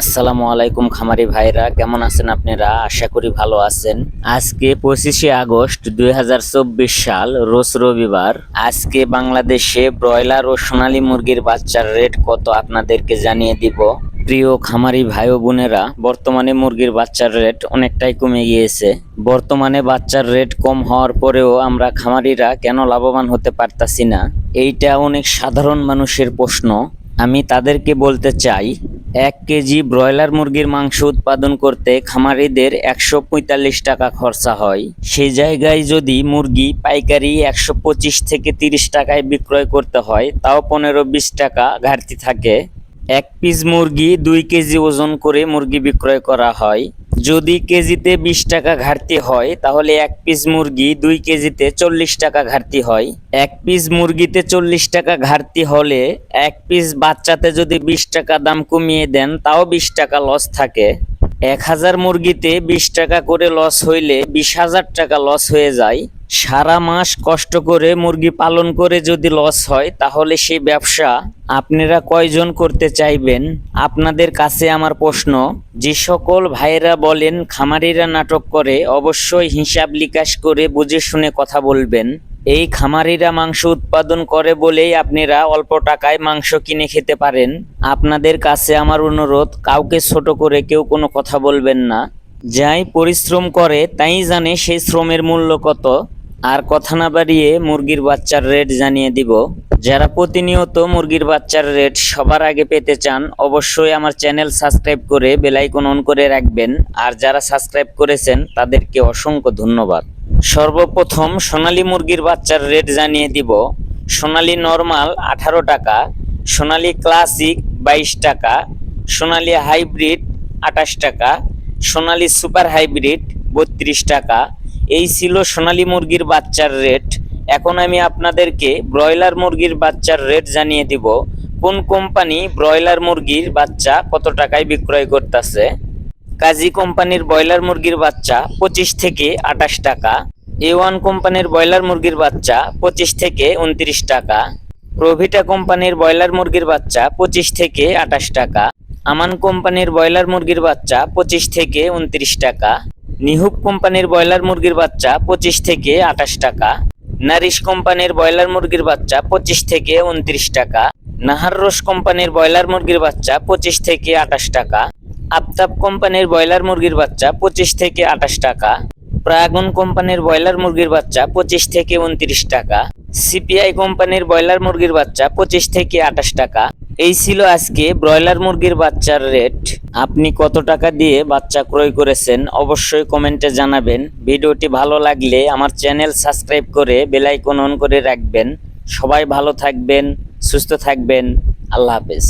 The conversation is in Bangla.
আসসালামু আলাইকুম খামারি ভাইরা, কেমন আছেন আপনারা? আশা করি ভালো আছেন। আজকে 25শে আগস্ট 2024 সাল, রোজ রবিবার। আজকে বাংলাদেশে ব্রয়লার ও সোনালী মুরগির বাচ্চার রেট কত আপনাদেরকে জানিয়ে দিব। প্রিয় খামারি ভাই ও বোনেরা, বর্তমানে মুরগির বাচ্চার রেট অনেকটাই কমে গিয়েছে। বর্তমানে বাচ্চার রেট কম হওয়ার পরেও আমরা খামারিরা কেন লাভবান হতে পারতাছি না, এইটা অনেক সাধারণ মানুষের প্রশ্ন। আমি তাদেরকে বলতে চাই, 1 কেজি ব্রয়লার মুরগির মাংস উৎপাদন করতে খামারিদের 145 টাকা খরচা হয়। সেই জায়গায় যদি মুরগি পাইকারি 125 থেকে 30 টাকায় বিক্রয় করতে হয়, তাও 15-20 টাকা ঘাটতি থাকে। 1 পিস মুরগি 2 কেজি ওজন করে মুরগি বিক্রয় করা হয়। যদি কেজিতে 20 টাকা ঘাটতি হয়, তাহলে 1 পিস মুরগি 2 কেজিতে 40 টাকা ঘাটতি হয়। 1 পিস মুরগিতে 40 টাকা ঘাটতি হলে 1 পিস বাচ্চাতে যদি 20 টাকা দাম কমিয়ে দেন, তাও 20 টাকা লস থাকে। 1000 মুরগিতে 20 টাকা করে লস হইলে 20,000 টাকা লস হয়ে যায়। সারা মাস কষ্ট করে মুরগি পালন করে যদি লস হয়, তাহলে সেই ব্যবসা আপনারা কয়জন করতে চাইবেন? আপনাদের কাছে আমার প্রশ্ন, যে সকল ভাইরা বলেন খামারিরা নাটক করে, অবশ্যই হিসাব নিকাশ করে বুঝে শুনে কথা বলবেন। এই খামারিরা মাংস উৎপাদন করে বলেই আপনারা অল্প টাকায় মাংস কিনে খেতে পারেন। আপনাদের কাছে আমার অনুরোধ, কাউকে ছোট করে কেউ কোনো কথা বলবেন না। যাই পরিশ্রম করে তাই জানে সেই শ্রমের মূল্য কত। আর কথা না বাড়িয়ে মুরগির বাচ্চার রেট জানিয়ে দিব। যারা প্রতিনিয়ত মুরগির বাচ্চার রেট সবার আগে পেতে চান, অবশ্যই আমার চ্যানেল সাবস্ক্রাইব করে বেল আইকন অন করে রাখবেন। আর যারা সাবস্ক্রাইব করেছেন তাদেরকে অসংখ্য ধন্যবাদ। সর্বপ্রথম সোনালী মুরগির বাচ্চার রেট জানিয়ে দিব। সোনালী নরমাল 18 টাকা, সোনালী ক্লাসিক 22 টাকা, সোনালী হাইব্রিড 28 টাকা, সোনালী সুপার হাইব্রিড 32 টাকা। এই ছিল সোনালী মুরগির বাচ্চার রেট। এখন আমি আপনাদেরকে ব্রয়লার মুরগির বাচ্চার রেট জানিয়ে দিব। কোন কোম্পানি ব্রয়লার মুরগির বাচ্চা কত টাকায় বিক্রয় করতেছে। কাজী কোম্পানির ব্রয়লার মুরগির বাচ্চা 25 থেকে 28 টাকা। A1 কোম্পানির ব্রয়লার মুরগির বাচ্চা 25 থেকে 29 টাকা। প্রভিটা কোম্পানির ব্রয়লার মুরগির বাচ্চা 25 থেকে 28 টাকা। আমান কোম্পানির ব্রয়লার মুরগির বাচ্চা 25 থেকে 29 টাকা। নিহুপ কোম্পানির ব্রয়লার মুরগির বাচ্চা 25 থেকে 28 টাকা। নারিশ কোম্পানির ব্রয়লার মুরগির বাচ্চা 25 থেকে 29 টাকা। নাহার রোশ কোম্পানির ব্রয়লার মুরগির বাচ্চা 25 থেকে 28 টাকা। আফতাব কোম্পানির ব্রয়লার মুরগির বাচ্চা 25 থেকে 28 টাকা। প্রাগন কোম্পানির ব্রয়লার মুরগির বাচ্চা 25 থেকে 29 টাকা। সিপিআই কোম্পানির ব্রয়লার মুরগির বাচ্চা 25 থেকে 28 টাকা। এই ছিল আজকে ব্রয়লার মুরগির বাচ্চার রেট। আপনি কত টাকা দিয়ে বাচ্চা ক্রয় করেছেন অবশ্যই কমেন্টে জানাবেন। ভিডিওটি ভালো লাগলে আমার চ্যানেল সাবস্ক্রাইব করে বেল আইকন অন করে রাখবেন। সবাই ভালো থাকবেন, সুস্থ থাকবেন। আল্লাহ হাফেজ।